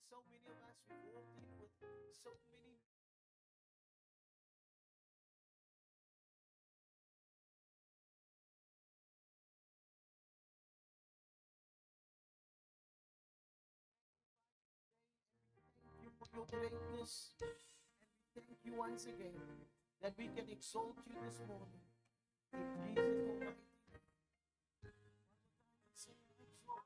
so many of us, we walked in with so many thank you for your greatness. And we thank you once again that we can exalt you this morning. In Jesus' almighty name. Say, exalt.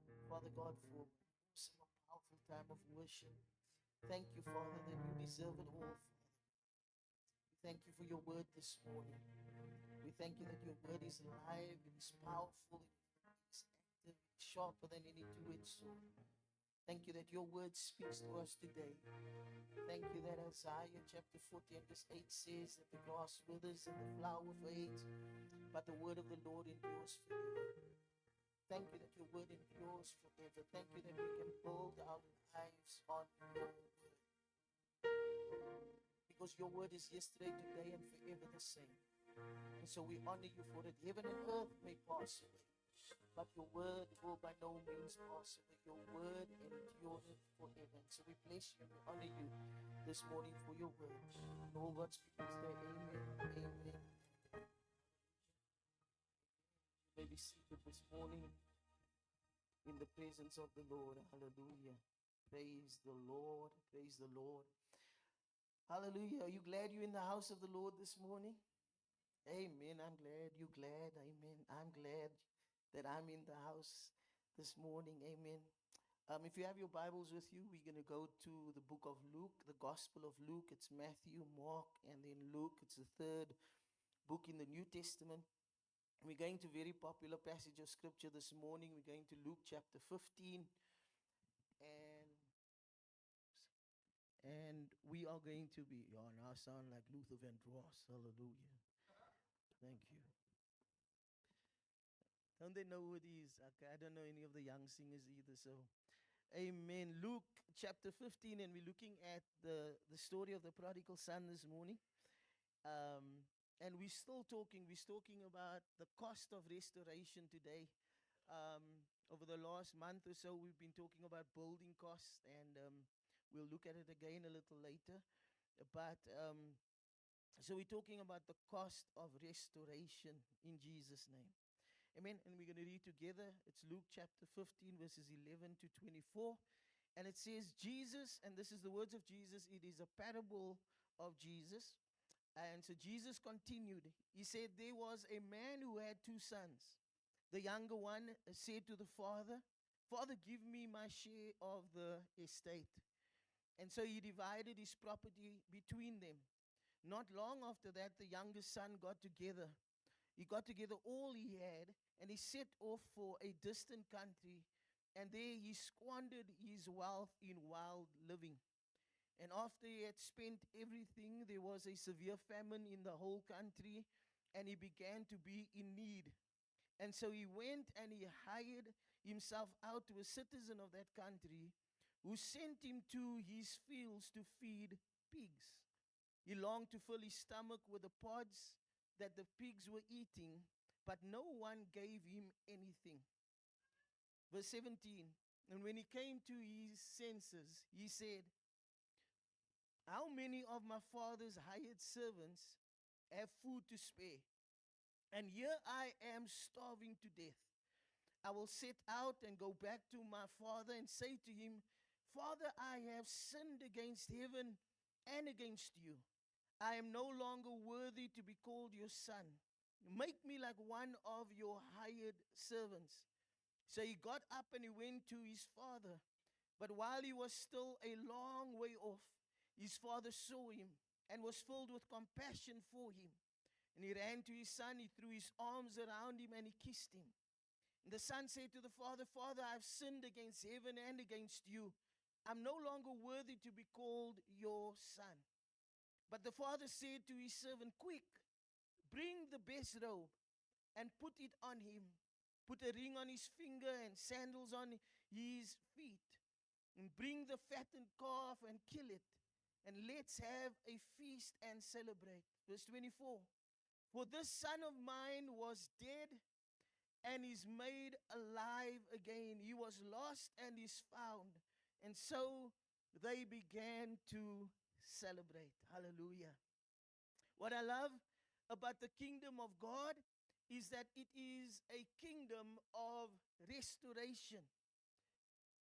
Oh, Father God, for awesome, powerful time of worship. Thank you, Father, that you deserve it all. We thank you for your word this morning. We thank you that your word is alive, it is powerful, it is active, it's sharper than any two-edged sword. Thank you that your word speaks to us today. Thank you that Isaiah chapter 40 and verse 8 says that the grass withers and the flower fades, but the word of the Lord endures forever. Thank you that your word endures forever. Thank you that we can build our lives on your word. Because your word is yesterday, today, and forever the same. And so we honor you for it. Heaven and earth may pass away, but your word will by no means pass away. Your word endureth forever. And so we bless you and we honor you this morning for your word. And all God's people say, Amen, amen. You may be seated this morning in the presence of the Lord. Hallelujah. Praise the Lord. Praise the Lord. Hallelujah. Are you glad you're in the house of the Lord this morning? Amen. I'm glad you're glad. Amen. I'm glad that I'm in the house this morning. Amen. If you have your Bibles with you, we're going to go to the book of Luke, the Gospel of Luke. It's Matthew, Mark, and then Luke. It's the third book in the New Testament. We're going to a very popular passage of scripture this morning. We're going to Luke chapter 15. And we are going to be, oh, now I sound like Luther Vandross. Hallelujah. Thank you. Don't they know who it is? Okay, I don't know any of the young singers either. So, amen. Luke chapter 15, and we're looking at the story of the prodigal son this morning. And we're talking about the cost of restoration today. Over the last month or so, we've been talking about building costs, and we'll look at it again a little later. But so we're talking about the cost of restoration in Jesus' name. Amen. And we're going to read together. It's Luke chapter 15, verses 11 to 24. And it says, Jesus, and this is the words of Jesus, it is a parable of Jesus. And so Jesus continued. He said, there was a man who had two sons. The younger one said to the father, Father, give me my share of the estate. And so he divided his property between them. Not long after that, the youngest son got together. He got together all he had, and he set off for a distant country, and there he squandered his wealth in wild living. And after he had spent everything, there was a severe famine in the whole country, and he began to be in need. And so he went and he hired himself out to a citizen of that country who sent him to his fields to feed pigs. He longed to fill his stomach with the pods that the pigs were eating, but no one gave him anything. Verse 17, and when he came to his senses, he said, how many of my father's hired servants have food to spare? And here I am starving to death. I will set out and go back to my father and say to him, Father, I have sinned against heaven and against you. I am no longer worthy to be called your son. Make me like one of your hired servants. So he got up and he went to his father. But while he was still a long way off, his father saw him and was filled with compassion for him. And he ran to his son, he threw his arms around him, and he kissed him. And the son said to the father, Father, I have sinned against heaven and against you. I'm no longer worthy to be called your son. But the father said to his servant, Quick, bring the best robe and put it on him. Put a ring on his finger and sandals on his feet. And bring the fattened calf and kill it. And let's have a feast and celebrate. Verse 24. For this son of mine was dead and is made alive again. He was lost and is found. And so they began to celebrate. Hallelujah. What I love about the kingdom of God is that it is a kingdom of restoration.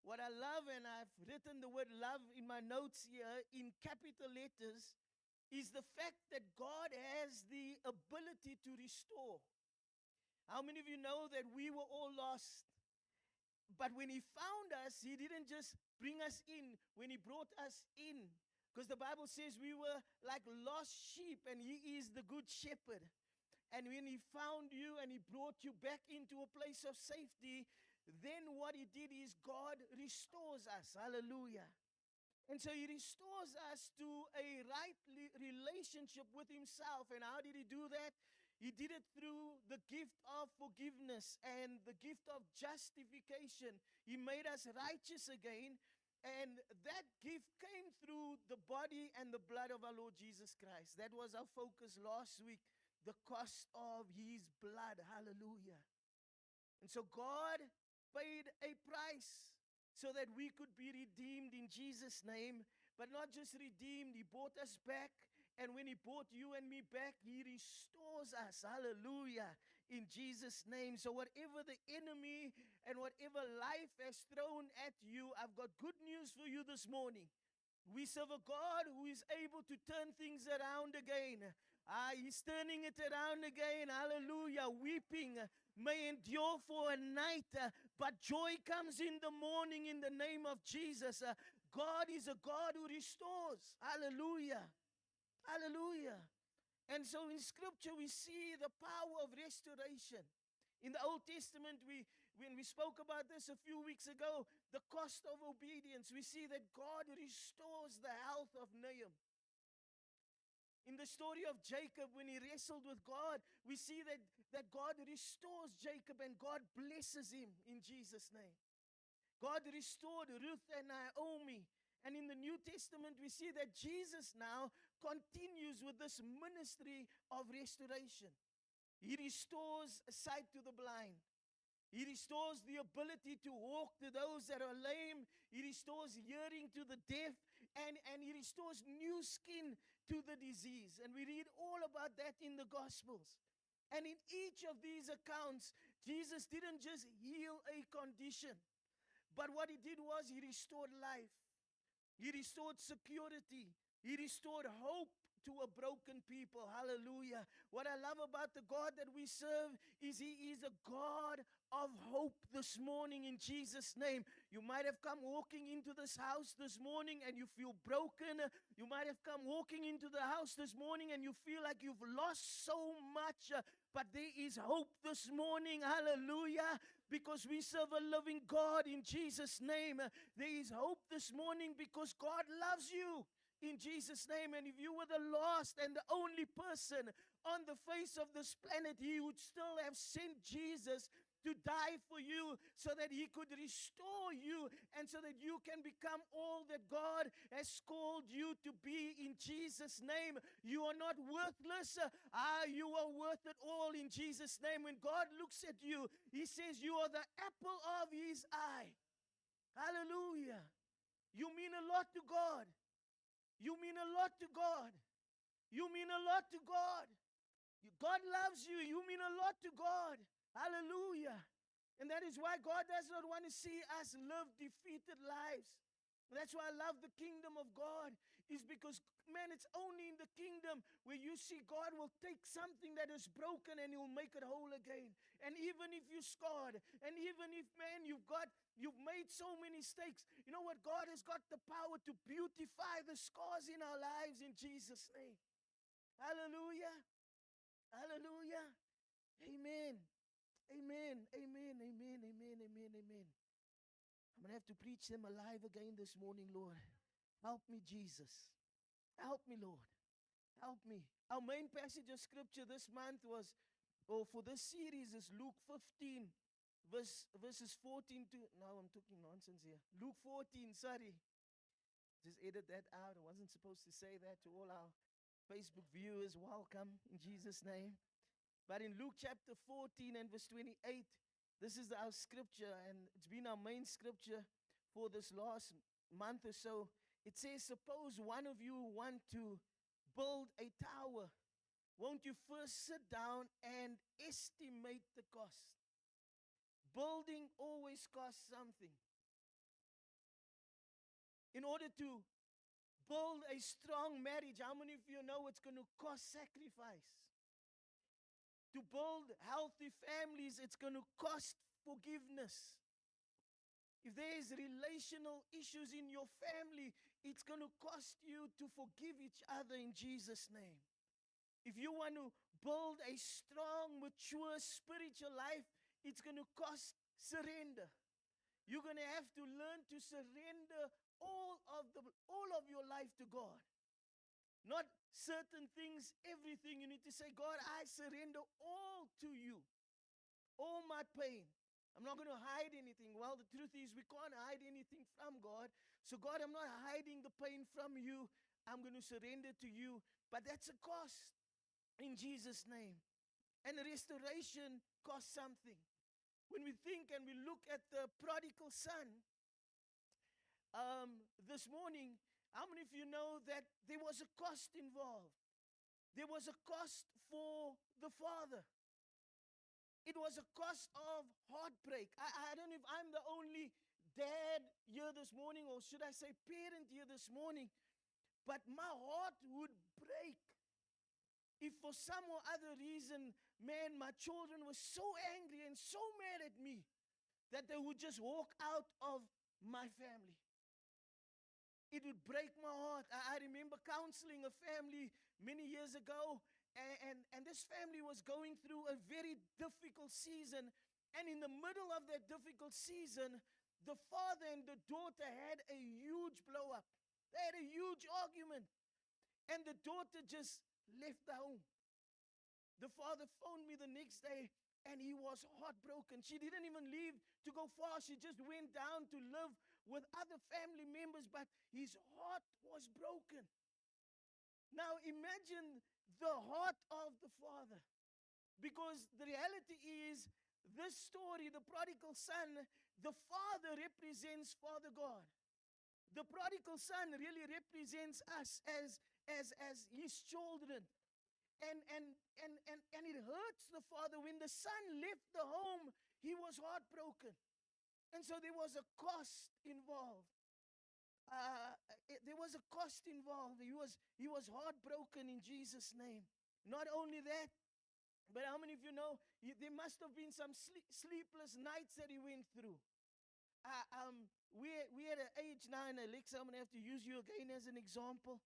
What I love, and I've written the word love in my notes here in capital letters, is the fact that God has the ability to restore. How many of you know that we were all lost? But when he found us, he didn't just bring us in. When he brought us in, because the Bible says we were like lost sheep and he is the good shepherd. And when he found you and he brought you back into a place of safety, then what he did is God restores us. Hallelujah. And so he restores us to a right relationship with himself. And how did he do that? He did it through the gift of forgiveness and the gift of justification. He made us righteous again. And that gift came through the body and the blood of our Lord Jesus Christ. That was our focus last week. The cost of his blood. Hallelujah. And so God paid a price so that we could be redeemed in Jesus' name. But not just redeemed, he bought us back. And when he brought you and me back, he restores us. Hallelujah. In Jesus' name. So whatever the enemy and whatever life has thrown at you, I've got good news for you this morning. We serve a God who is able to turn things around again. He's turning it around again. Hallelujah. Weeping may endure for a night, but joy comes in the morning in the name of Jesus. God is a God who restores. Hallelujah. Hallelujah. And so in Scripture, we see the power of restoration. In the Old Testament, when we spoke about this a few weeks ago, the cost of obedience, we see that God restores the health of Nahum. In the story of Jacob, when he wrestled with God, we see that God restores Jacob and God blesses him in Jesus' name. God restored Ruth and Naomi. And in the New Testament, we see that Jesus now continues with this ministry of restoration. He restores sight to the blind. He restores the ability to walk to those that are lame. He restores hearing to the deaf. And he restores new skin to the disease. And we read all about that in the Gospels. And in each of these accounts, Jesus didn't just heal a condition. But what he did was he restored life. He restored security. He restored hope to a broken people. Hallelujah. What I love about the God that we serve is he is a God of hope this morning in Jesus' name. You might have come walking into this house this morning and you feel broken. You might have come walking into the house this morning and you feel like you've lost so much. But there is hope this morning. Hallelujah. Because we serve a living God in Jesus' name. There is hope this morning because God loves you in Jesus' name. And if you were the last and the only person on the face of this planet, he would still have sent Jesus to die for you so that he could restore you and so that you can become all that God has called you to be in Jesus' name. You are not worthless. You are worth it all in Jesus' name. When God looks at you, he says you are the apple of his eye. Hallelujah. You mean a lot to God. You mean a lot to God. You mean a lot to God. God loves you. You mean a lot to God. Hallelujah. And that is why God does not want to see us live defeated lives. That's why I love the kingdom of God, is because, man, it's only in the kingdom where you see God will take something that is broken and He'll make it whole again. And even if you're scarred, and even if, man, you've made so many mistakes, you know what? God has got the power to beautify the scars in our lives in Jesus' name. Hallelujah. Hallelujah. Amen. Amen. Amen. Amen. Amen. Amen. Amen. I'm going to have to preach them alive again this morning, Lord. Help me, Jesus. Help me, Lord. Help me. Our main passage of scripture this month was, or for this series, is Luke 15, verses 14 to, now I'm talking nonsense here. Luke 14, sorry. Just edit that out. I wasn't supposed to say that to all our Facebook viewers. Welcome in Jesus' name. But in Luke chapter 14 and verse 28, this is our scripture, and it's been our main scripture for this last month or so. It says, suppose one of you want to build a tower. Won't you first sit down and estimate the cost? Building always costs something. In order to build a strong marriage, how many of you know it's going to cost sacrifice? To build healthy families, it's going to cost forgiveness. If there is relational issues in your family, it's going to cost you to forgive each other in Jesus' name. If you want to build a strong, mature spiritual life, it's going to cost surrender. You're going to have to learn to surrender all of your life to God. Not certain things, everything. You need to say, God, I surrender all to you. All my pain. I'm not going to hide anything. Well, the truth is we can't hide anything from God. So God, I'm not hiding the pain from you. I'm going to surrender to you. But that's a cost in Jesus' name. And restoration costs something. When we think and we look at the prodigal son, this morning, how many of you know that there was a cost involved? There was a cost for the father. It was a cost of heartbreak. I don't know if I'm the only dad here this morning, or should I say parent here this morning, but my heart would break if for some or other reason, man, my children were so angry and so mad at me that they would just walk out of my family. It would break my heart. I remember counseling a family many years ago, and this family was going through a very difficult season. And in the middle of that difficult season, the father and the daughter had a huge blow up. They had a huge argument. And the daughter just left the home. The father phoned me the next day, and he was heartbroken. She didn't even leave to go far. She just went down to live with other family members, but his heart was broken. Now imagine the heart of the father. Because the reality is, this story, the prodigal son, the father represents Father God. The prodigal son really represents us as his children. And it hurts the father. When the son left the home, he was heartbroken. And so there was a cost involved. There was a cost involved. He was heartbroken in Jesus' name. Not only that, but how many of you know there must have been some sleepless nights that he went through. We're at an age now, and Alexa, I'm gonna have to use you again as an example.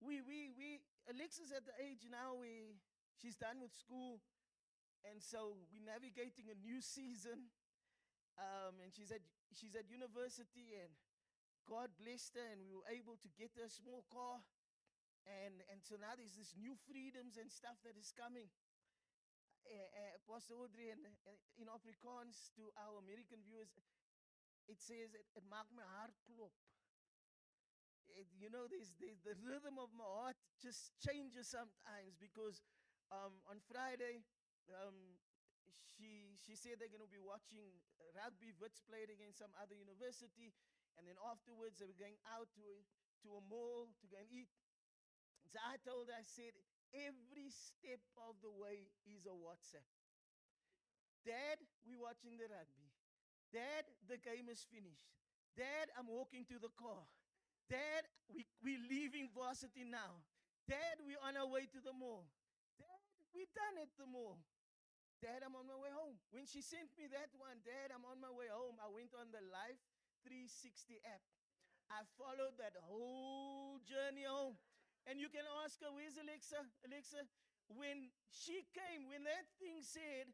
Alexa's at the age now where she's done with school, and so we're navigating a new season. And she's at university, and God blessed her, and we were able to get her a small car. And so now there's this new freedoms and stuff that is coming. Pastor Audrey, and in Afrikaans to our American viewers, it says, it maak my hart klop. You know, there's the rhythm of my heart just changes sometimes, because on Friday, she said they're going to be watching rugby. Wits played against some other university, and then afterwards they were going out to a mall to go and eat. So I told her, I said, every step of the way is a WhatsApp. Dad, we're watching the rugby. Dad, the game is finished. Dad, I'm walking to the car. Dad, we're leaving varsity now. Dad, we're on our way to the mall. Dad, we're done at the mall. Dad, I'm on my way home. When she sent me that one, Dad, I'm on my way home, I went on the Life 360 app. I followed that whole journey home. And you can ask her, where's Alexa? Alexa, when she came, when that thing said,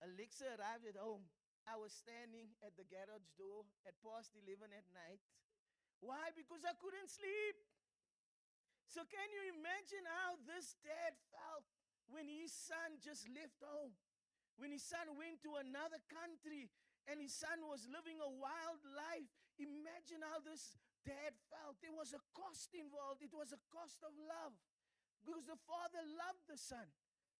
Alexa arrived at home, I was standing at the garage door at past 11 at night. Why? Because I couldn't sleep. So can you imagine how this dad felt when his son just left home? When his son went to another country and his son was living a wild life. Imagine how this dad felt. There was a cost involved. It was a cost of love because the father loved the son.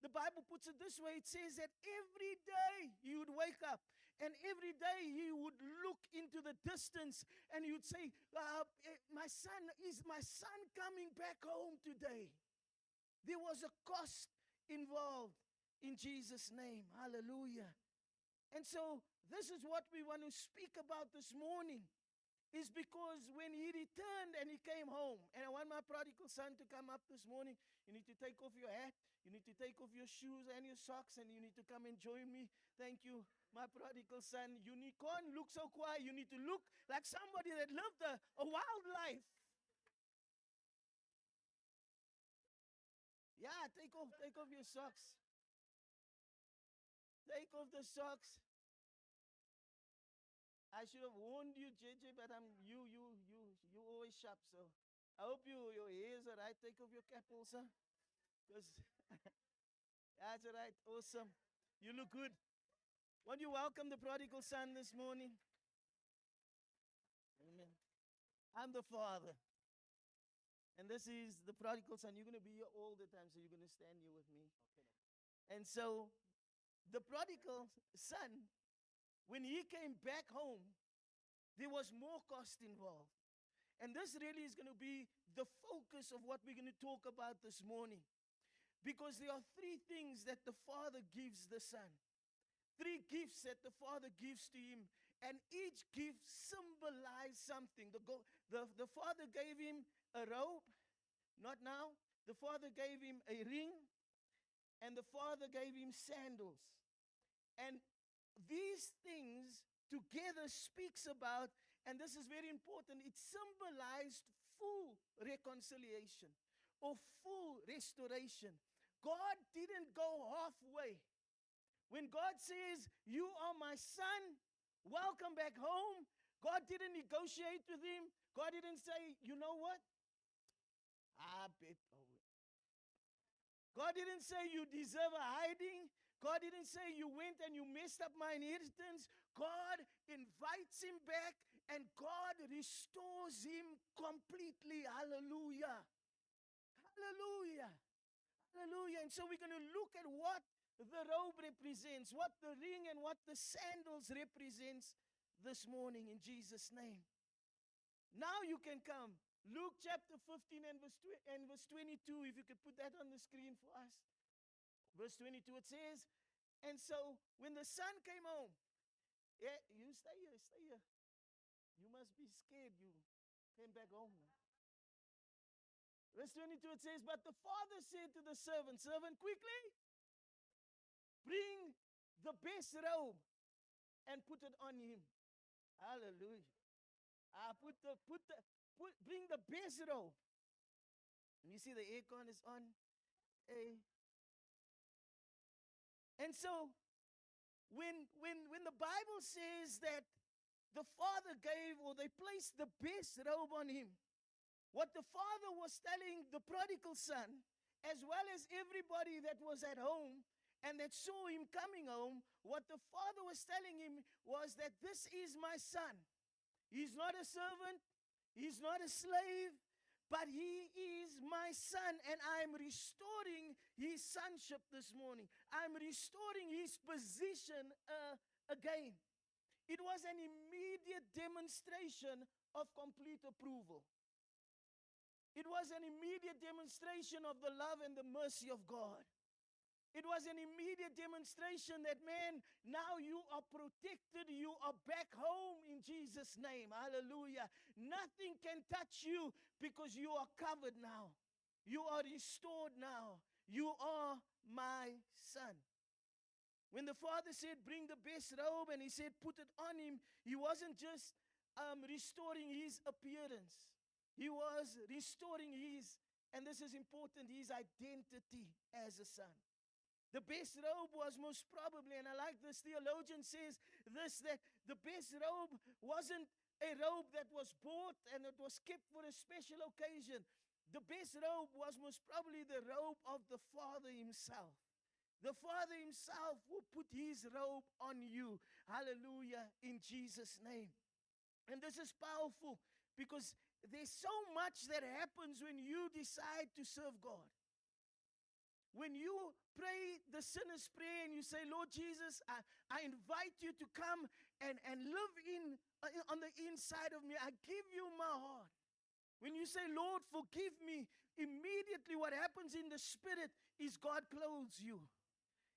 The Bible puts it this way. It says that every day he would wake up and every day he would look into the distance and he would say, my son, is my son coming back home today? There was a cost involved in Jesus' name. Hallelujah. And so this is what we want to speak about this morning. Is because when he returned and he came home, and I want my prodigal son to come up this morning. You need to take off your hat, you need to take off your shoes and your socks, and you need to come and join me. Thank you, my prodigal son. You can't look so quiet. You need to look like somebody that lived a wild life. Yeah, take off your socks. Take off the socks. I should have warned you, JJ, but you always sharp, so I hope your ears are right. Take off your cap also. Because that's all right. Awesome. You look good. Want you welcome the prodigal son this morning? Amen. I'm the father. And this is the prodigal son. You're going to be here all the time, so you're going to stand here with me. Okay. And so the prodigal son, when he came back home, there was more cost involved. And this really is going to be the focus of what we're going to talk about this morning. Because there are three things that the Father gives the Son. Three gifts that the Father gives to him. And each gift symbolizes something. The Father gave him a robe. Not now. The Father gave him a ring. And the Father gave him sandals. And these things together speaks about, and this is very important, it symbolized full reconciliation or full restoration. God didn't go halfway. When God says, you are my son, welcome back home, God didn't negotiate with him. God didn't say, you know what? God didn't say you deserve a hiding. God didn't say you went and you messed up my inheritance. God invites him back and God restores him completely. Hallelujah. Hallelujah. Hallelujah. And so we're going to look at what the robe represents, what the ring and what the sandals represents this morning in Jesus' name. Now you can come. Luke chapter 15 and verse 22, if you could put that on the screen for us. Verse 22, it says, and so when the son came home, yeah, you stay here. You must be scared you came back home. Verse 22, it says, but the father said to the servant, quickly, bring the best robe and put it on him. Hallelujah. Bring the best robe. And you see the aircon is on. Hey. And so when the Bible says that the father gave or they placed the best robe on him, what the father was telling the prodigal son, as well as everybody that was at home and that saw him coming home, what the father was telling him was that this is my son. He's not a servant. He's not a slave. But he is my son, and I'm restoring his sonship this morning. I'm restoring his position again. It was an immediate demonstration of complete approval. It was an immediate demonstration of the love and the mercy of God. It was an immediate demonstration that, man, now you are protected. You are back home in Jesus' name. Hallelujah. Nothing can touch you because you are covered now. You are restored now. You are my son. When the father said, bring the best robe, and he said, put it on him, he wasn't just restoring his appearance. He was restoring his, and this is important, his identity as a son. The best robe was most probably, and I like this, theologian says this, that the best robe wasn't a robe that was bought and it was kept for a special occasion. The best robe was most probably the robe of the Father himself. The Father himself will put his robe on you. Hallelujah, in Jesus' name. And this is powerful because there's so much that happens when you decide to serve God. When you pray the sinner's prayer and you say, Lord Jesus, I invite you to come and live on the inside of me. I give you my heart. When you say, Lord, forgive me, immediately what happens in the spirit is God clothes you.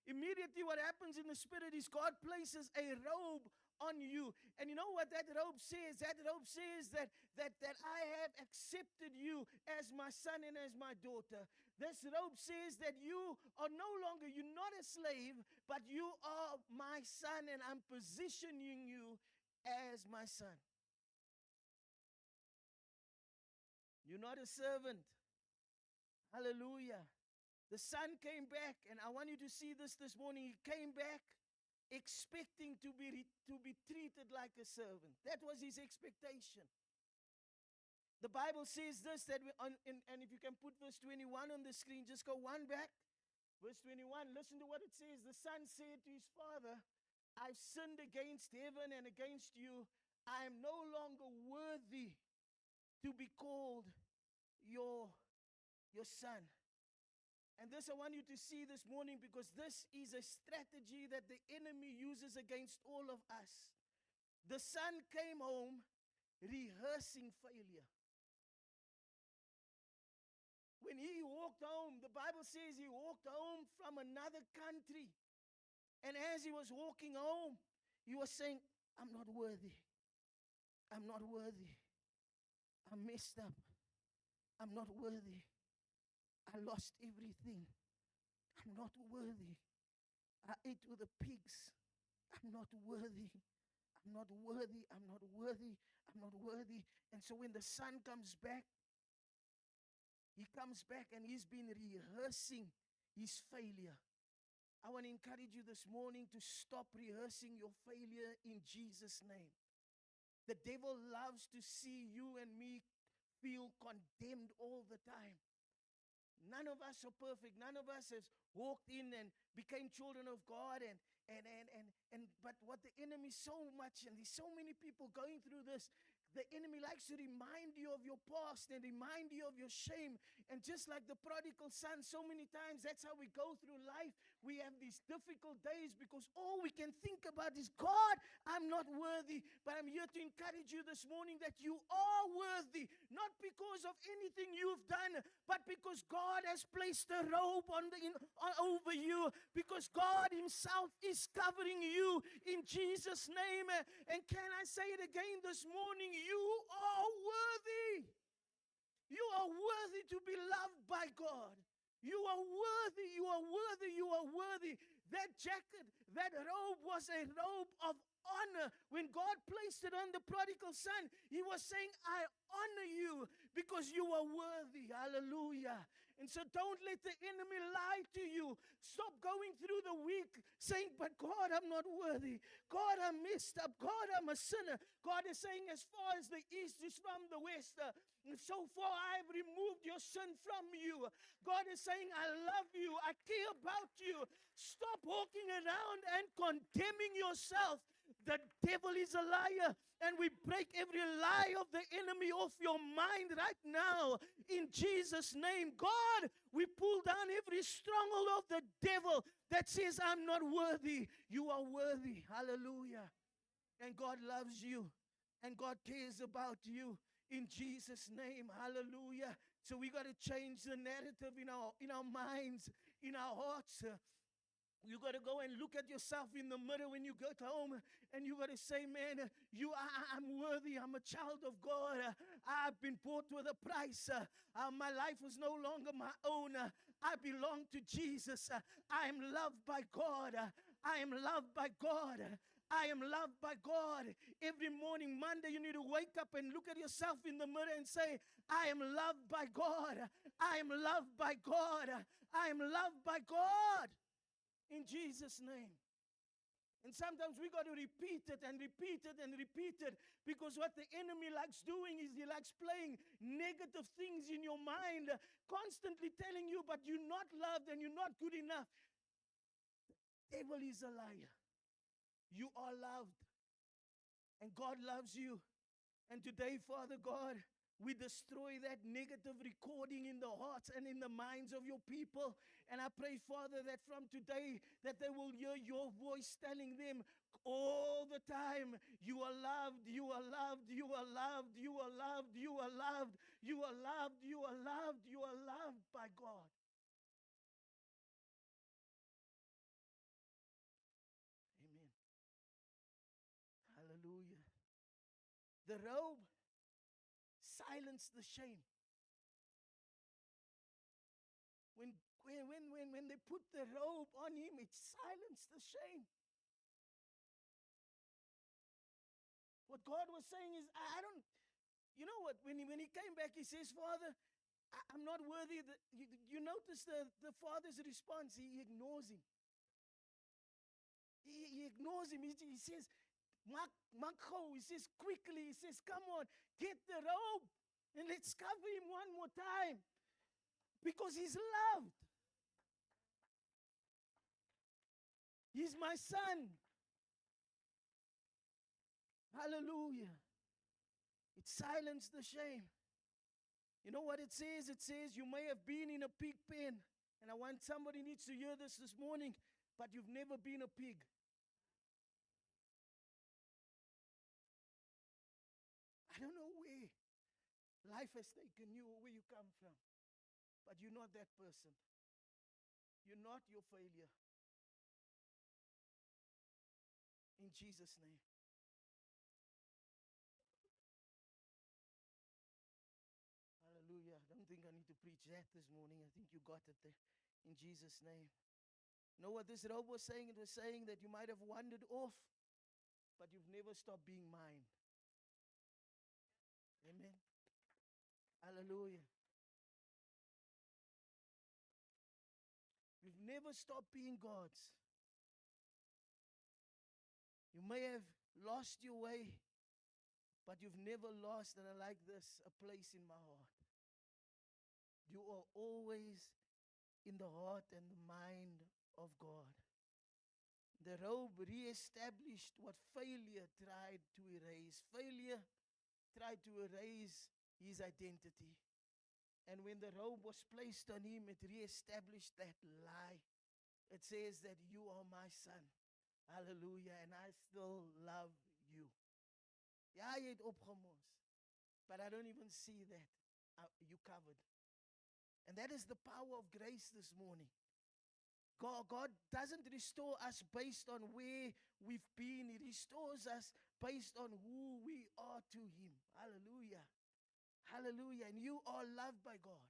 Immediately what happens in the spirit is God places a robe on you. And you know what that robe says? That robe says that I have accepted you as my son and as my daughter. This robe says that you are no longer, you're not a slave, but you are my son, and I'm positioning you as my son. You're not a servant. Hallelujah. The son came back, and I want you to see this morning. He came back expecting to be treated like a servant. That was his expectation. The Bible says this, that and if you can put verse 21 on the screen, just go one back. Verse 21, listen to what it says. The son said to his father, I've sinned against heaven and against you. I am no longer worthy to be called your son. And this I want you to see this morning, because this is a strategy that the enemy uses against all of us. The son came home rehearsing failure. When he walked home, the Bible says he walked home from another country. And as he was walking home, he was saying, I'm not worthy. I'm not worthy. I'm messed up. I'm not worthy. I lost everything. I'm not worthy. I ate with the pigs. I'm not worthy. I'm not worthy. I'm not worthy. I'm not worthy. And so when the son comes back, he comes back and he's been rehearsing his failure. I want to encourage you this morning to stop rehearsing your failure in Jesus' name. The devil loves to see you and me feel condemned all the time. None of us are perfect. None of us has walked in and became children of God. But what the enemy so much, and there's so many people going through this, the enemy likes to remind you of your past and remind you of your shame. And just like the prodigal son, so many times that's how we go through life. We have these difficult days because all we can think about is, God, I'm not worthy. But I'm here to encourage you this morning that you are worthy, not because of anything you've done, but because God has placed a robe over you, because God himself is covering you in Jesus' name. And can I say it again this morning? You are worthy. You are worthy to be loved by God. You are worthy, you are worthy, you are worthy. That jacket, that robe was a robe of honor. When God placed it on the prodigal son, he was saying, I honor you because you are worthy. Hallelujah. And so don't let the enemy lie to you. Stop going through the week saying, but God, I'm not worthy. God, I'm messed up. God, I'm a sinner. God is saying, as far as the east is from the west, so far I have removed your sin from you. God is saying, I love you. I care about you. Stop walking around and condemning yourself. The devil is a liar, and we break every lie of the enemy off your mind right now in Jesus' name. God, we pull down every stronghold of the devil that says, I'm not worthy. You are worthy. Hallelujah. And God loves you, and God cares about you in Jesus' name. Hallelujah. So we got to change the narrative in our minds, in our hearts. You got to go and look at yourself in the mirror when you go to home, and you got to say, man, I'm worthy. I'm a child of God. I've been bought with a price. My life is no longer my own. I belong to Jesus. I am loved by God. I am loved by God. I am loved by God. Every morning, Monday, you need to wake up and look at yourself in the mirror and say, I am loved by God. I am loved by God. I am loved by God. In Jesus' name. And sometimes we got to repeat it and repeat it and repeat it, because what the enemy likes doing is he likes playing negative things in your mind, constantly telling you, but you're not loved and you're not good enough. The devil is a liar. You are loved, and God loves you. And today, Father God, we destroy that negative recording in the hearts and in the minds of your people. And I pray, Father, that from today, that they will hear your voice telling them all the time, you are loved, you are loved, you are loved, you are loved, you are loved, you are loved, you are loved, you are loved by God. Amen. Hallelujah. The robe silenced the shame. When they put the robe on him, it silenced the shame. What God was saying is, I don't, you know what, when he came back, he says, Father, I'm not worthy. You notice the father's response, he ignores him. He ignores him. He says, Makho, he says, quickly, he says, come on, get the robe and let's cover him one more time, because he's loved. He's my son. Hallelujah. It silenced the shame. You know what it says? It says you may have been in a pig pen. And I want somebody needs to hear this morning, but you've never been a pig. I don't know where life has taken you or where you come from, but you're not that person. You're not your failure. In Jesus' name. Hallelujah. I don't think I need to preach that this morning. I think you got it there. In Jesus' name. You know what this robe was saying? It was saying that you might have wandered off, but you've never stopped being mine. Amen. Hallelujah. You've never stopped being God's. You may have lost your way, but you've never lost, and I like this, a place in my heart. You are always in the heart and the mind of God. The robe re-established what failure tried to erase. Failure tried to erase his identity. And when the robe was placed on him, it re-established that lie. It says that you are my son. Hallelujah. And I still love you. Ja, jy het opgemors. But I don't even see that. You covered. And that is the power of grace this morning. God doesn't restore us based on where we've been. He restores us based on who we are to him. Hallelujah. Hallelujah. And you are loved by God.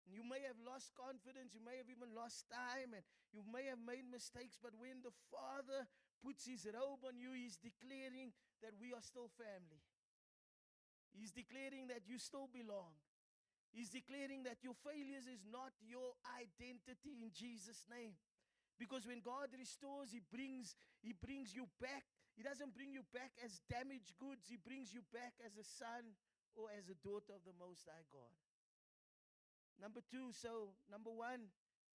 You may have lost confidence. You may have even lost time. And you may have made mistakes. But when the Father puts his robe on you, he's declaring that we are still family. He's declaring that you still belong. He's declaring that your failures is not your identity in Jesus' name. Because when God restores, He brings you back. He doesn't bring you back as damaged goods. He brings you back as a son or as a daughter of the Most High God. Number two, so number one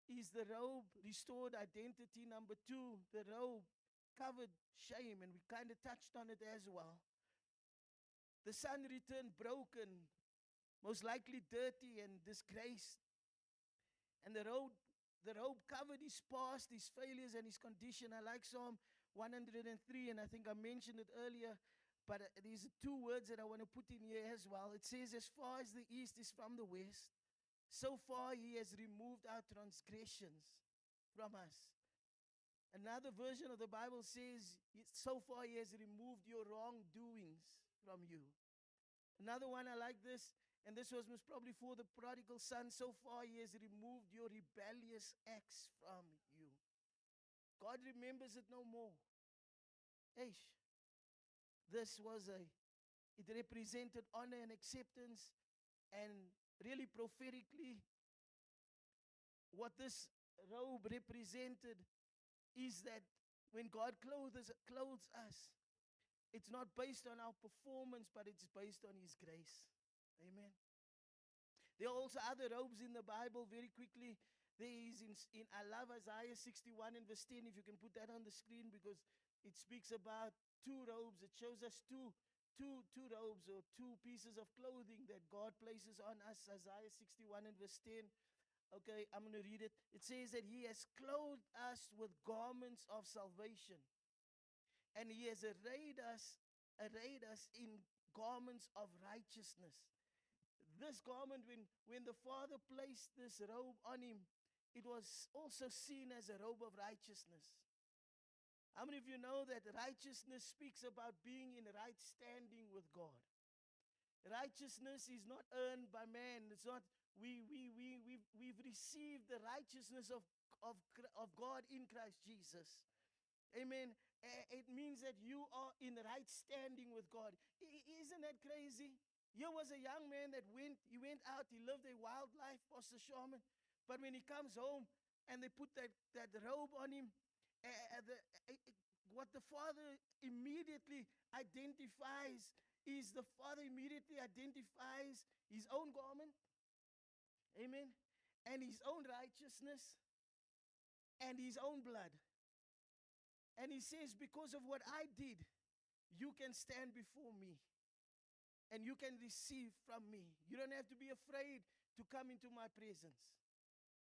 is the robe, restored identity. Number two, the robe covered shame, and we kind of touched on it as well. The son returned broken, most likely dirty and disgraced. And the robe covered his past, his failures, and his condition. I like Psalm 103, and I think I mentioned it earlier, but there's two words that I want to put in here as well. It says, as far as the east is from the west, so far he has removed our transgressions from us. Another version of the Bible says, so far he has removed your wrongdoings from you. Another one, I like this, and this was most probably for the prodigal son. So far he has removed your rebellious acts from you. God remembers it no more. Eish. This was it represented honor and acceptance, and really prophetically, what this robe represented is that when God clothes us, it's not based on our performance, but it's based on His grace. Amen. There are also other robes in the Bible. Very quickly, there is I love Isaiah 61 and verse 10. If you can put that on the screen, because it speaks about two robes. It shows us two robes or two pieces of clothing that God places on us. Isaiah 61 and verse 10. Okay, I'm going to read it. It says that He has clothed us with garments of salvation, and He has arrayed us in garments of righteousness. This garment, when the Father placed this robe on Him, it was also seen as a robe of righteousness. How many of you know that righteousness speaks about being in right standing with God? Righteousness is not earned by man. It's not, we've received the righteousness of God in Christ Jesus. Amen. It means that you are in right standing with God. Isn't that crazy? Here was a young man that went out, he lived a wild life, Pastor Sharman. But when he comes home and they put that robe on him, what the Father immediately identifies is the Father immediately identifies His own garment, amen, and His own righteousness and His own blood. And He says, because of what I did, you can stand before me and you can receive from me. You don't have to be afraid to come into my presence.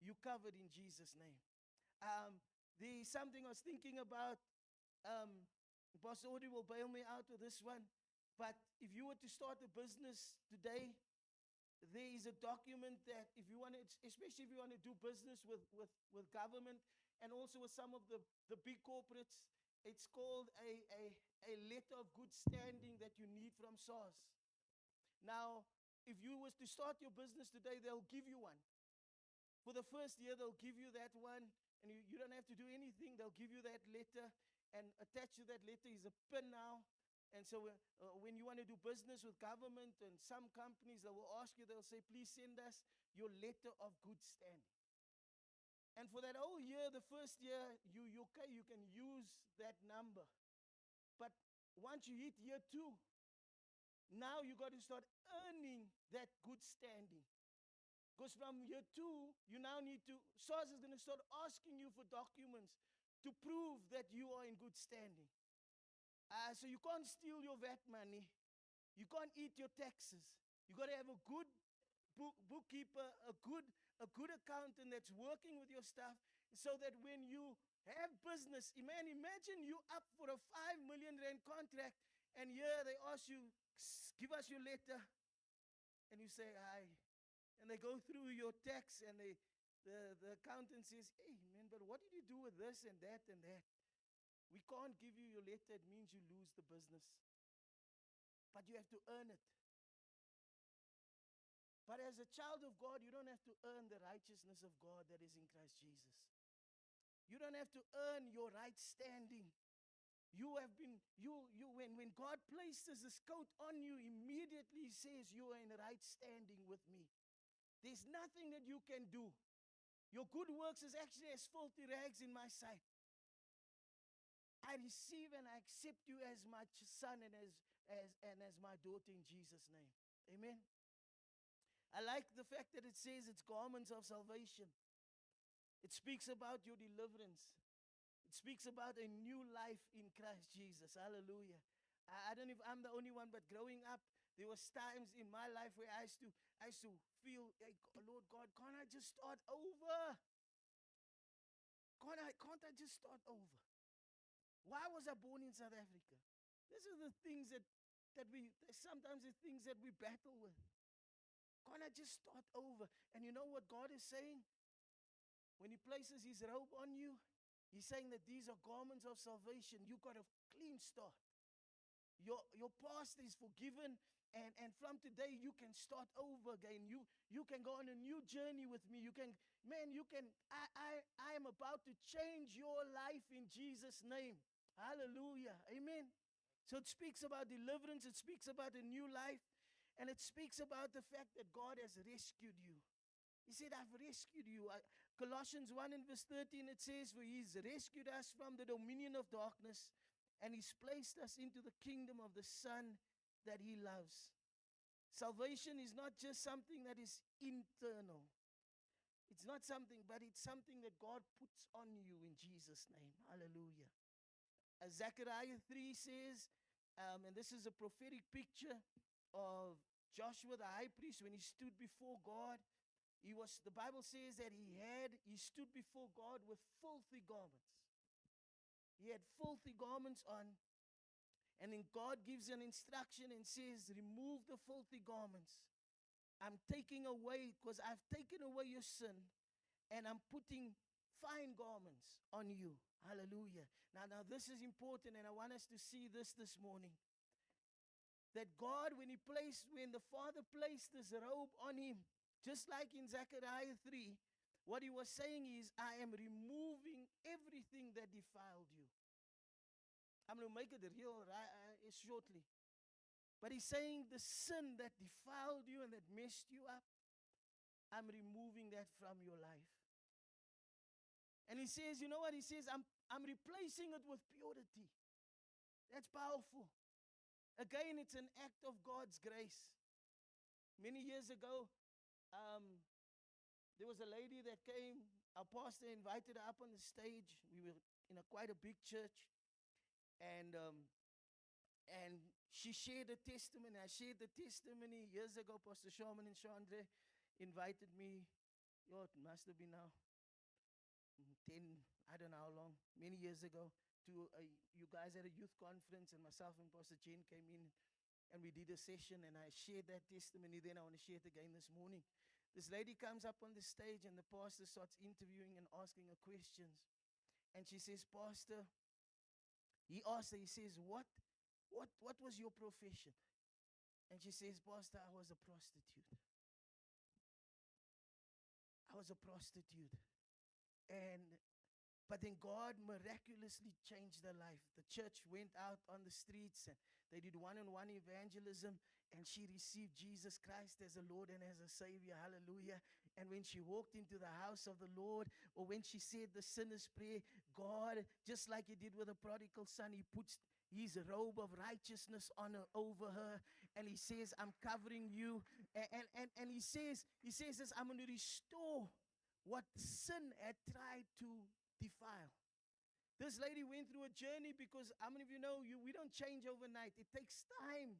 You covered in Jesus' name. There's something I was thinking about. Pastor Odi will bail me out with this one. But if you were to start a business today, there is a document that if you want to, especially if you want to do business with government and also with some of the big corporates, it's called a letter of good standing that you need from SARS. Now, if you was to start your business today, they'll give you one. For the first year, they'll give you that one, and you don't have to do anything. They'll give you that letter, and attached to that letter is a pin now. And so when you want to do business with government and some companies, they will ask you, they'll say, please send us your letter of good standing. And for that whole year, the first year, you can use that number. But once you hit year 2, now you got to start earning that good standing. Because from year 2, you now need to, SARS is going to start asking you for documents to prove that you are in good standing. So you can't steal your VAT money. You can't eat your taxes. You got to have a good bookkeeper, a good accountant that's working with your stuff, so that when you have business, imagine you up for a 5 million rand contract, and here they ask you, give us your letter, and you say, hi. And they go through your tax, and the accountant says, hey, man, but what did you do with this and that and that? We can't give you your letter. It means you lose the business. But you have to earn it. But as a child of God, you don't have to earn the righteousness of God that is in Christ Jesus. You don't have to earn your right standing. You have been, when God places this coat on you, immediately He says you are in right standing with me. There's nothing that you can do. Your good works is actually as filthy rags in my sight. I receive and I accept you as my son and as my daughter in Jesus' name. Amen. I like the fact that it says it's garments of salvation. It speaks about your deliverance. It speaks about a new life in Christ Jesus. Hallelujah. I don't know if I'm the only one, but growing up, there was times in my life where I used to feel, hey, Lord God, can't I just start over? Can't I just start over? Why was I born in South Africa? These are the things that sometimes the things that we battle with. Can't I just start over? And you know what God is saying? When He places His robe on you, He's saying that these are garments of salvation. You got a clean start. Your past is forgiven, and from today you can start over again. You can go on a new journey with me. I am about to change your life in Jesus' name. Hallelujah. Amen. So it speaks about deliverance, it speaks about a new life, and it speaks about the fact that God has rescued you. He said, I've rescued you. Colossians 1 and verse 13, it says, for he's rescued us from the dominion of darkness, and he's placed us into the kingdom of the Son that he loves. Salvation is not just something that is internal. It's not something, but it's something that God puts on you in Jesus' name. Hallelujah. Zechariah 3 says, and this is a prophetic picture of Joshua the high priest when he stood before God. The Bible says that he stood before God with filthy garments. He had filthy garments on, and then God gives an instruction and says, remove the filthy garments. I'm taking away, because I've taken away your sin, and I'm putting fine garments on you. Hallelujah. Now this is important, and I want us to see this morning. That God, when the Father placed this robe on him, just like in Zechariah 3, what he was saying is, I am removing everything that defiled you. I'm going to make it real shortly. But he's saying the sin that defiled you and that messed you up, I'm removing that from your life. And he says, you know what? He says, I'm replacing it with purity. That's powerful. Again, it's an act of God's grace. Many years ago, there was a lady that came. Our pastor invited her up on the stage. We were in quite a big church. And she shared a testimony. I shared the testimony years ago. Pastor Sherman and Chandra invited me. It must have been now 10, I don't know how long, many years ago, to you guys at a youth conference, and myself and Pastor Jen came in, and we did a session, and I shared that testimony. Then I want to share it again this morning. This lady comes up on the stage, and the pastor starts interviewing and asking her questions. And she says, Pastor, he asked her, he says, what was your profession? And she says, Pastor, I was a prostitute. I was a prostitute. But then God miraculously changed her life. The church went out on the streets, and they did one-on-one evangelism, and she received Jesus Christ as a Lord and as a Savior. Hallelujah. And when she walked into the house of the Lord, or when she said the sinner's prayer, God, just like he did with the prodigal son, he puts his robe of righteousness over her, and he says, I'm covering you. And he says this, I'm going to restore what sin had tried to defile. This lady went through a journey, because how many of you know we don't change overnight? It takes time.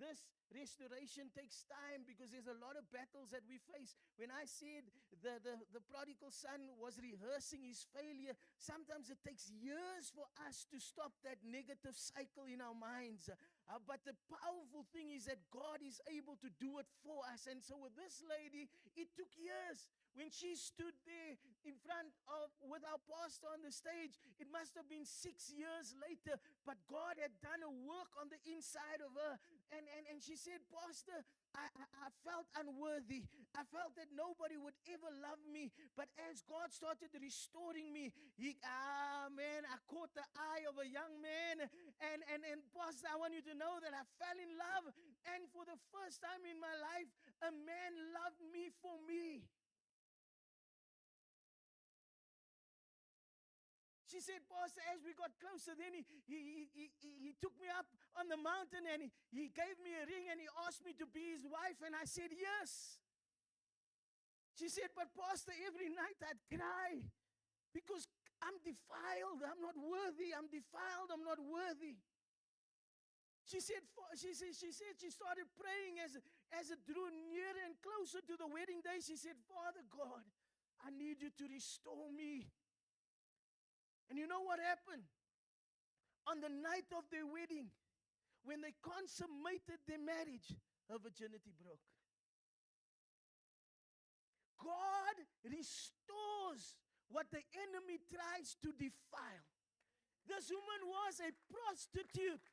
This restoration takes time, because there's a lot of battles that we face. When I said the prodigal son was rehearsing his failure, sometimes it takes years for us to stop that negative cycle in our minds. But the powerful thing is that God is able to do it for us. And so with this lady, it took years. When she stood there in front of, with our pastor on the stage, it must have been 6 years later, but God had done a work on the inside of her. And she said, Pastor, I felt unworthy. I felt that nobody would ever love me. But as God started restoring me, I caught the eye of a young man. And Pastor, I want you to know that I fell in love. And for the first time in my life, a man loved me for me. She said, Pastor, as we got closer, then he took me up on the mountain, and he gave me a ring, and he asked me to be his wife, and I said, yes. She said, but Pastor, every night I'd cry because I'm defiled. I'm not worthy. I'm defiled. I'm not worthy. She said she started praying as it drew nearer and closer to the wedding day. She said, Father God, I need you to restore me. And you know what happened? On the night of their wedding, when they consummated their marriage, her virginity broke. God restores what the enemy tries to defile. This woman was a prostitute.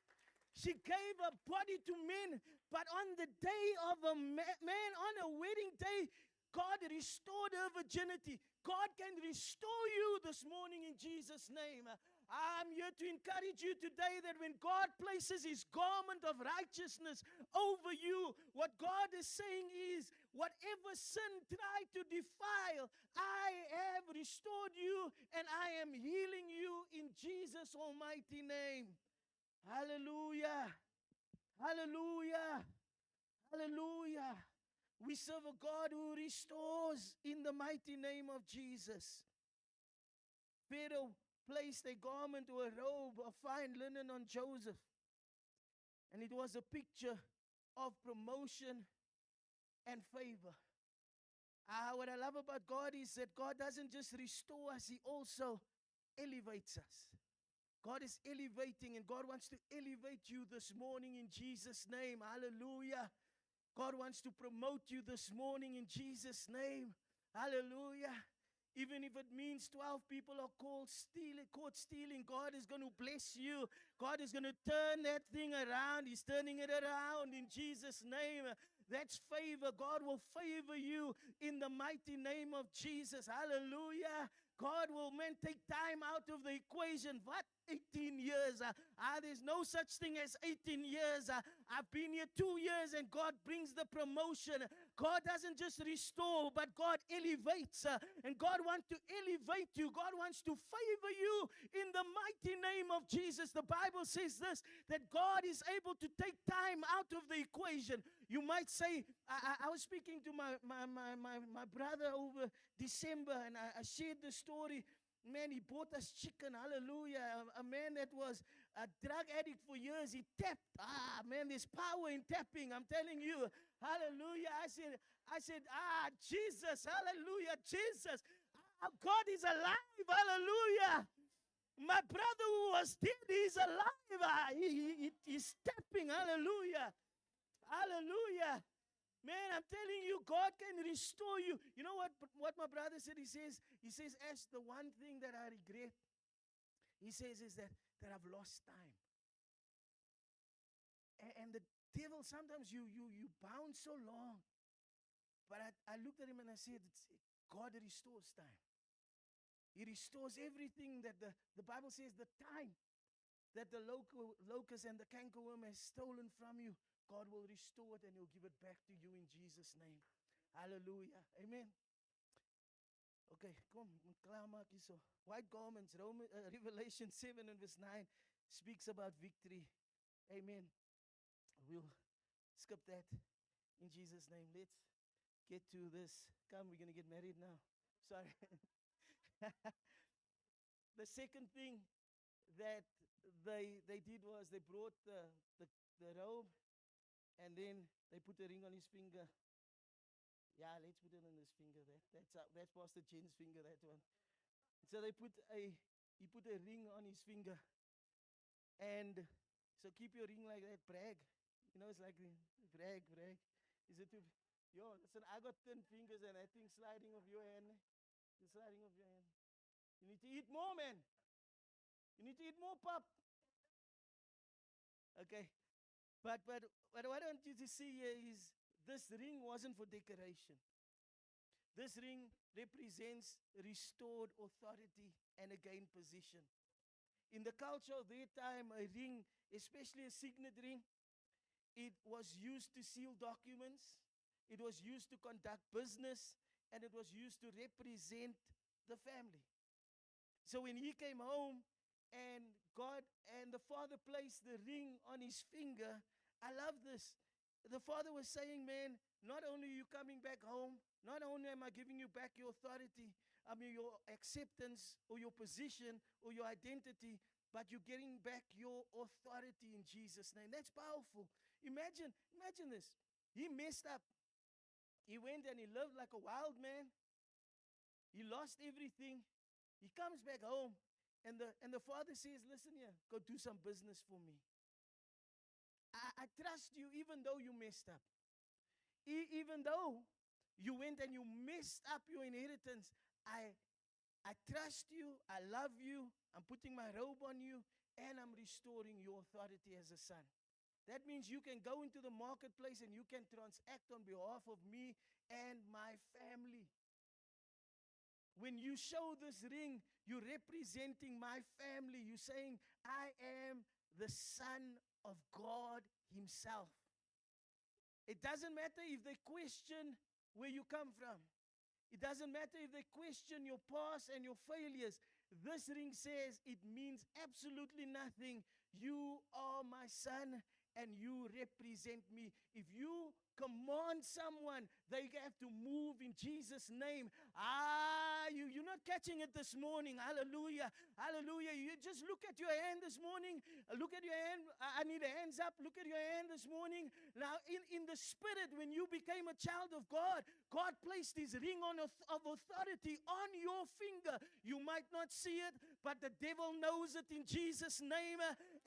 She gave her body to men, but on the day of a man, on a wedding day, God restored her virginity. God can restore you this morning in Jesus' name. I'm here to encourage you today that when God places His garment of righteousness over you, what God is saying is, whatever sin tried to defile, I have restored you and I am healing you in Jesus' almighty name. Hallelujah. Hallelujah. Hallelujah. We serve a God who restores in the mighty name of Jesus. Pharaoh placed a garment or a robe of fine linen on Joseph. And it was a picture of promotion and favor. What I love about God is that God doesn't just restore us, He also elevates us. God is elevating, and God wants to elevate you this morning in Jesus' name. Hallelujah. God wants to promote you this morning in Jesus' name. Hallelujah. Even if it means 12 people are caught stealing, God is going to bless you. God is going to turn that thing around. He's turning it around in Jesus' name. That's favor. God will favor you in the mighty name of Jesus. Hallelujah. God will, take time out of the equation. What? 18 years. There's no such thing as 18 years. I've been here 2 years and God brings the promotion. God doesn't just restore, but God elevates. And God wants to elevate you. God wants to favor you in the mighty name of Jesus. The Bible says this, that God is able to take time out of the equation. You might say, I was speaking to my brother over December, and I shared the story. Man, he bought us chicken, hallelujah. A man that was a drug addict for years, he tapped. Man, there's power in tapping, I'm telling you. Hallelujah. I said, Jesus, hallelujah, Jesus. God is alive, hallelujah. My brother who was dead, he's alive. He's tapping, hallelujah. Hallelujah. Man, I'm telling you, God can restore you. You know what my brother said? He says, as the one thing that I regret, he says, is that I've lost time. And the devil, sometimes you bound so long. But I looked at him and I said, God restores time. He restores everything that the Bible says, the time that the locust and the cankerworm has stolen from you, God will restore it and He'll give it back to you in Jesus' name. Hallelujah. Amen. Okay, come. So, white garments, Revelation 7 and verse 9 speaks about victory. Amen. We'll skip that in Jesus' name. Let's get to this. Come, we're going to get married now. Sorry. The second thing that they did was they brought the robe, and then they put a ring on his finger. Yeah, let's put it on his finger. That's Pastor Jen's finger, that one. So he put a ring on his finger. And so keep your ring like that, brag. You know, it's like brag. Is it too? Yo, listen, I got 10 fingers and I think sliding of your hand. The sliding of your hand. You need to eat more, man. You need to eat more, pup. Okay. But what I want you to see here is this ring wasn't for decoration. This ring represents restored authority and a gained position. In the culture of their time, a ring, especially a signet ring, it was used to seal documents, it was used to conduct business, and it was used to represent the family. So when he came home and God and the father placed the ring on his finger, I love this. The father was saying, man, not only are you coming back home, not only am I giving you back your authority, your acceptance or your position or your identity, but you're getting back your authority in Jesus' name. That's powerful. Imagine this. He messed up. He went and he lived like a wild man. He lost everything. He comes back home, and the father says, listen here, go do some business for me. I trust you even though you messed up. Even though you went and you messed up your inheritance, I trust you, I love you, I'm putting my robe on you, and I'm restoring your authority as a son. That means you can go into the marketplace and you can transact on behalf of me and my family. When you show this ring, you're representing my family. You're saying, I am the Son of God Himself. It doesn't matter if they question where you come from. It doesn't matter if they question your past and your failures. This ring says it means absolutely nothing. You are my son and you represent me. If you command someone, they have to move in Jesus' name. You're not catching it this morning. Hallelujah. Hallelujah. You just look at your hand this morning. Look at your hand. I need a hands up. Look at your hand this morning. Now, in the spirit, when you became a child of God, God placed His ring of authority on your finger. You might not see it, but the devil knows it in Jesus' name.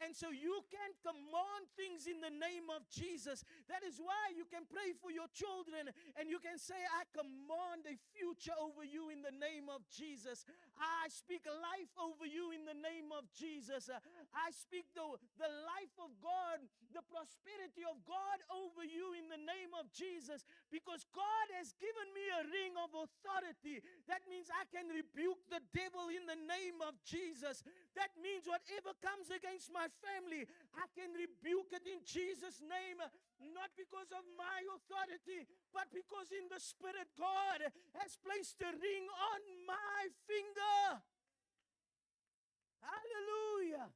And so you can command things in the name of Jesus. That is why you can pray for your children and you can say, I command a future over you in the name of Jesus. I speak life over you in the name of Jesus. I speak the life of God, the prosperity of God over you in the name of Jesus, because God has given me a ring of authority. That means I can rebuke the devil in the name of Jesus. That means whatever comes against my family, I can rebuke it in Jesus' name. Not because of my authority, but because in the Spirit, God has placed a ring on my finger. Hallelujah.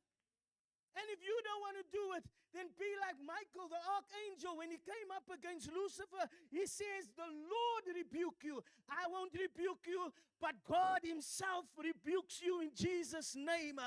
And if you don't want to do it, then be like Michael, the archangel. When he came up against Lucifer, he says, the Lord rebuke you. I won't rebuke you, but God Himself rebukes you in Jesus' name.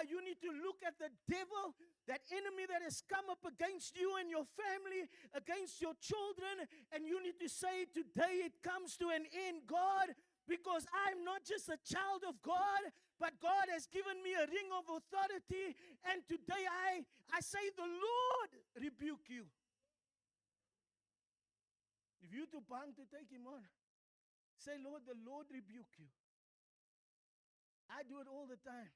You need to look at the devil, that enemy that has come up against you and your family, against your children, and you need to say, today it comes to an end, God, because I'm not just a child of God, but God has given me a ring of authority, and today I say, the Lord rebuke you. If you're too bang to take Him on, say, Lord, the Lord rebuke you. I do it all the time.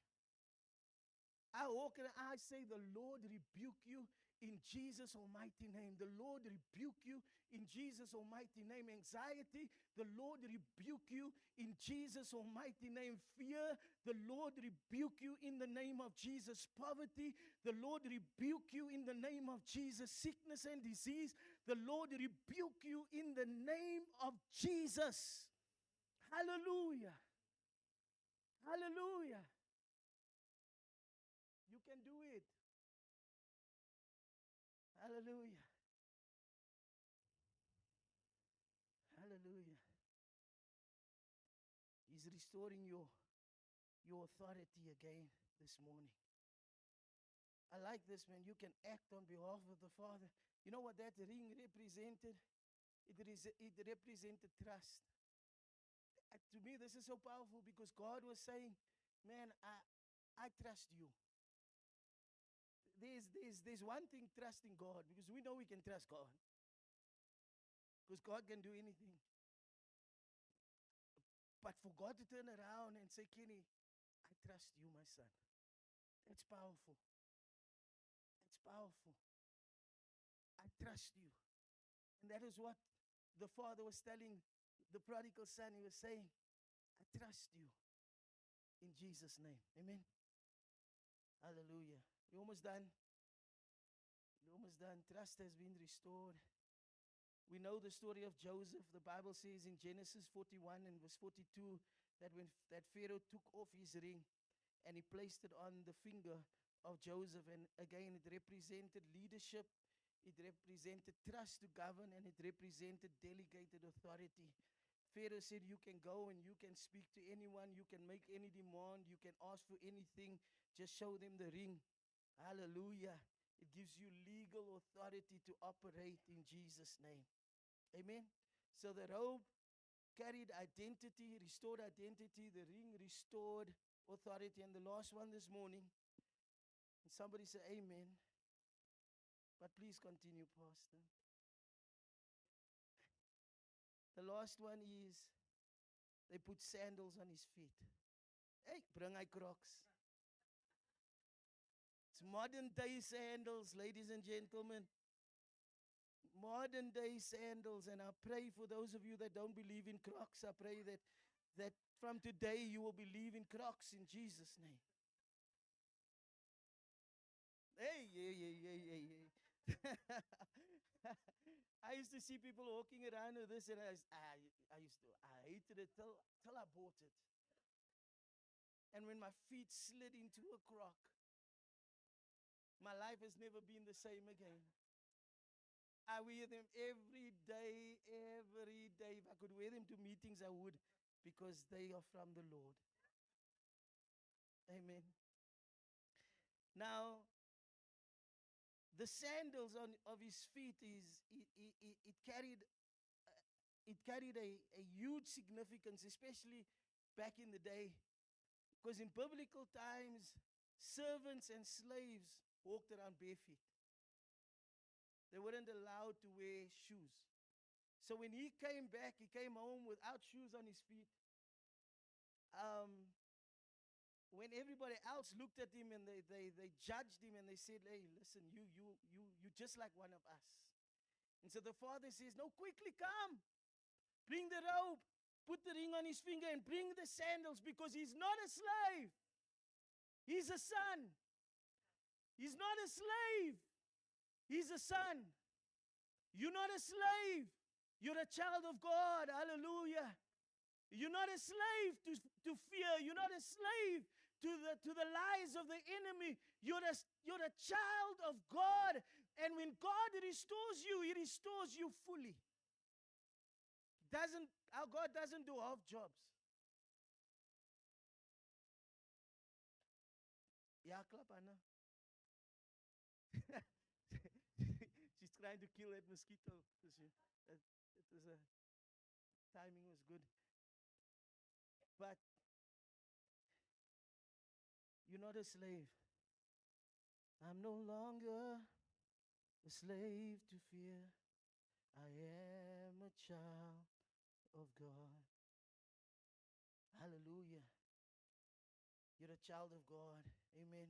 I walk and I say, the Lord rebuke you in Jesus' almighty name. The Lord rebuke you in Jesus' almighty name. Anxiety, the Lord rebuke you in Jesus' almighty name. Fear, the Lord rebuke you in the name of Jesus. Poverty, the Lord rebuke you in the name of Jesus. Sickness and disease, the Lord rebuke you in the name of Jesus. Hallelujah. Hallelujah. You can do it. Hallelujah. Hallelujah. He's restoring your authority again this morning. I like this, man. You can act on behalf of the Father. You know what that ring represented? It represented trust. To me, this is so powerful because God was saying, man, I trust you. There's one thing, trusting God, because we know we can trust God. Because God can do anything. But for God to turn around and say, Kenny, I trust you, my son. That's powerful. That's powerful. I trust you. And that is what the father was telling the prodigal son. He was saying, I trust you in Jesus' name. Amen. Hallelujah. We're almost done. We're almost done. Trust has been restored. We know the story of Joseph. The Bible says in Genesis 41 and verse 42 that when that Pharaoh took off his ring and he placed it on the finger of Joseph, and again it represented leadership, it represented trust to govern, and it represented delegated authority. Pharaoh said, you can go and you can speak to anyone, you can make any demand, you can ask for anything, just show them the ring. Hallelujah. It gives you legal authority to operate in Jesus' name. Amen. So the robe carried identity, restored identity. The ring restored authority. And the last one this morning, and somebody say amen. But please continue, Pastor. The last one is they put sandals on his feet. Hey, bring hy Crocs. It's modern day sandals, ladies and gentlemen. Modern day sandals. And I pray for those of you that don't believe in Crocs, I pray that from today you will believe in Crocs in Jesus' name. Hey, yeah. I used to see people walking around with this, and I hated it till I bought it. And when my feet slid into a croc, my life has never been the same again. I wear them every day, every day. If I could wear them to meetings, I would, because they are from the Lord. Amen. Now, the sandals of his feet it carried a huge significance, especially back in the day, because in biblical times, servants and slaves walked around bare feet. They weren't allowed to wear shoes. So when he came back, he came home without shoes on his feet. When everybody else looked at him and they judged him and they said, hey, listen, you just like one of us. And so the father says, no, quickly come. Bring the robe, put the ring on his finger, and bring the sandals, because he's not a slave. He's a son. He's not a slave. He's a son. You're not a slave. You're a child of God. Hallelujah. You're not a slave to fear. You're not a slave to the lies of the enemy. You're a child of God. And when God restores you, He restores you fully. Our God doesn't do half jobs. Yeah, clap, Anna. She's trying to kill that mosquito. Timing was good. But you're not a slave. I'm no longer a slave to fear. I am a child of God. Hallelujah. You're a child of God. Amen.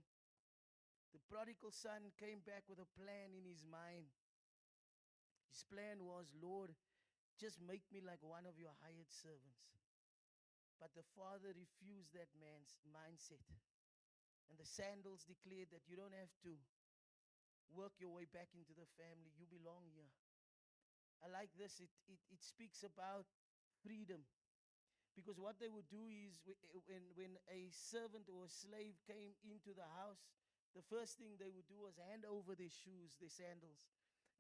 The prodigal son came back with a plan in his mind. His plan was, Lord, just make me like one of your hired servants. But the father refused that man's mindset. And the sandals declared that you don't have to work your way back into the family. You belong here. I like this. It speaks about freedom. Because what they would do is when a servant or a slave came into the house, the first thing they would do was hand over their shoes, their sandals.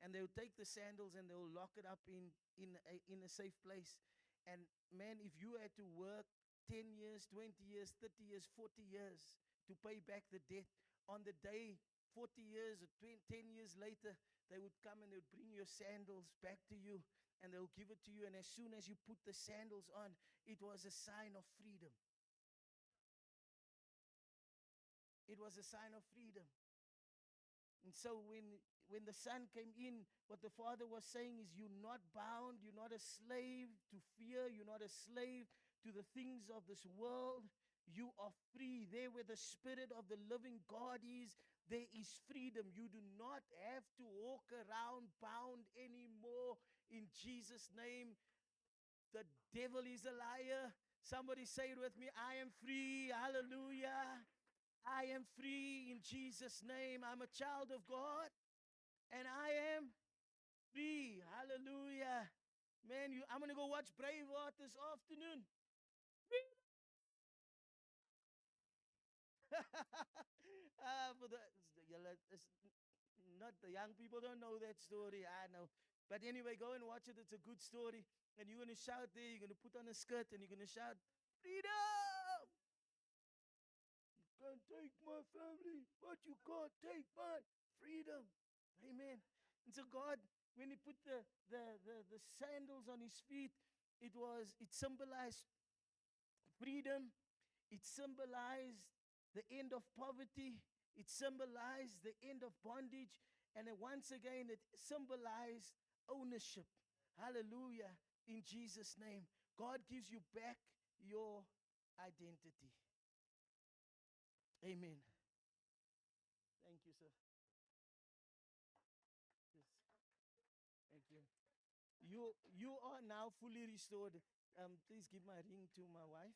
And they would take the sandals and they would lock it up in a safe place. And man, if you had to work 10 years, 20 years, 30 years, 40 years to pay back the debt, on the day, 40 years or 10 years later, they would come and they would bring your sandals back to you and they'll give it to you. And as soon as you put the sandals on, it was a sign of freedom. It was a sign of freedom. And so when the son came in, what the father was saying is, you're not bound, you're not a slave to fear, you're not a slave to the things of this world. You are free. There where the Spirit of the living God is, there is freedom. You do not have to walk around bound anymore in Jesus' name. The devil is a liar. Somebody say it with me. I am free. Hallelujah. I am free in Jesus' name. I'm a child of God and I am free. Hallelujah. Man, I'm going to go watch Braveheart this afternoon. Not the young people don't know that story. I know. But anyway, go and watch it. It's a good story. And you're going to shout there. You're going to put on a skirt and you're going to shout, freedom! You can't take my family, but you can't take my freedom. Amen. And so God, when He put the sandals on His feet, it symbolized freedom. It symbolized the end of poverty. It symbolized the end of bondage. And then once again, it symbolized ownership. Hallelujah. In Jesus' name. God gives you back your identity. Amen. Thank you, sir. Yes. Thank you. You are now fully restored. Please give my ring to my wife.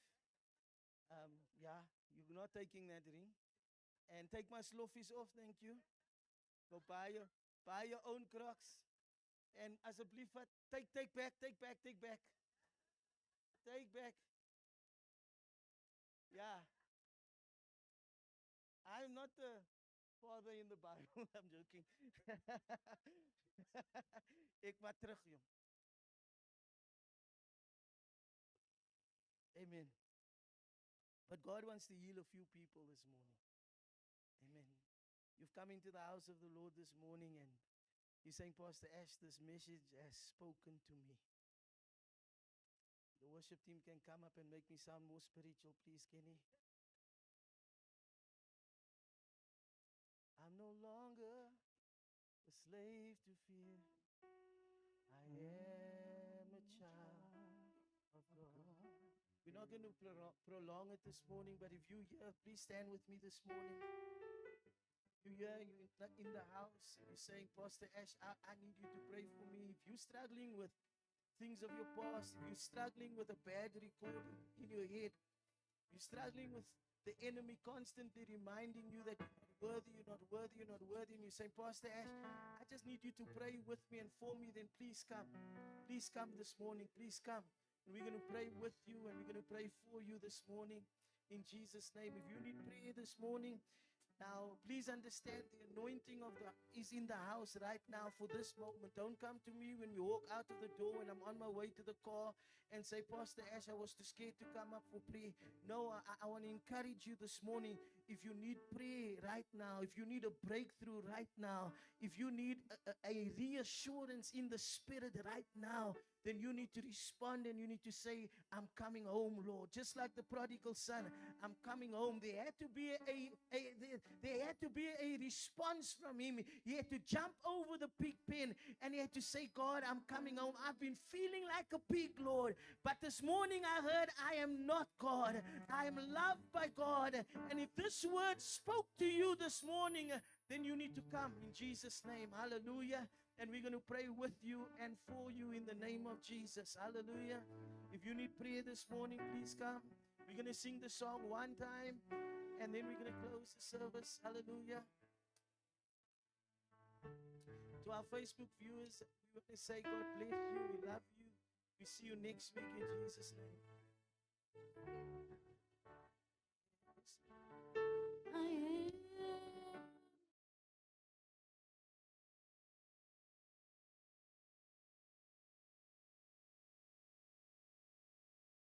Yeah, you're not taking that ring. And take my sloffies off, thank you. Go buy your own Crocs. And asseblief wat take back, take back, take back. Take back. Yeah. I'm not the father in the Bible. I'm joking. Ek maar terug, jong. Amen. But God wants to heal a few people this morning. Amen. You've come into the house of the Lord this morning and you're saying, Pastor Ash, this message has spoken to me. The worship team can come up and make me sound more spiritual, please, Kenny. I'm no longer a slave to fear. I am a child of God. We're not going to prolong it this morning, but if you're here, please stand with me this morning. You're here, you're in the house, and you're saying, Pastor Ash, I need you to pray for me. If you're struggling with things of your past, if you're struggling with a bad record in your head, you're struggling with the enemy constantly reminding you that you're not worthy, you're not worthy, you're not worthy, and you're saying, Pastor Ash, I just need you to pray with me and for me, then please come. Please come this morning. Please come. And we're going to pray with you and we're going to pray for you this morning in Jesus' name. If you need prayer this morning, now, please understand the anointing is in the house right now for this moment. Don't come to me when we walk out of the door and I'm on my way to the car and say, Pastor Ash, I was too scared to come up for prayer. No, I want to encourage you this morning. If you need prayer right now, if you need a breakthrough right now, if you need a reassurance in the spirit right now, then you need to respond and you need to say, I'm coming home, Lord. Just like the prodigal son, I'm coming home. There had to be a response from him. He had to jump over the pig pen and he had to say, God, I'm coming home. I've been feeling like a pig, Lord. But this morning I heard I am not God. I am loved by God. And if this word spoke to you this morning, then you need to come in Jesus' name. Hallelujah. And we're going to pray with you and for you in the name of Jesus. Hallelujah. If you need prayer this morning, please come. We're going to sing the song one time and then we're going to close the service. Hallelujah. To our Facebook viewers, we want to say God bless you. We love you. We see you next week in Jesus' name.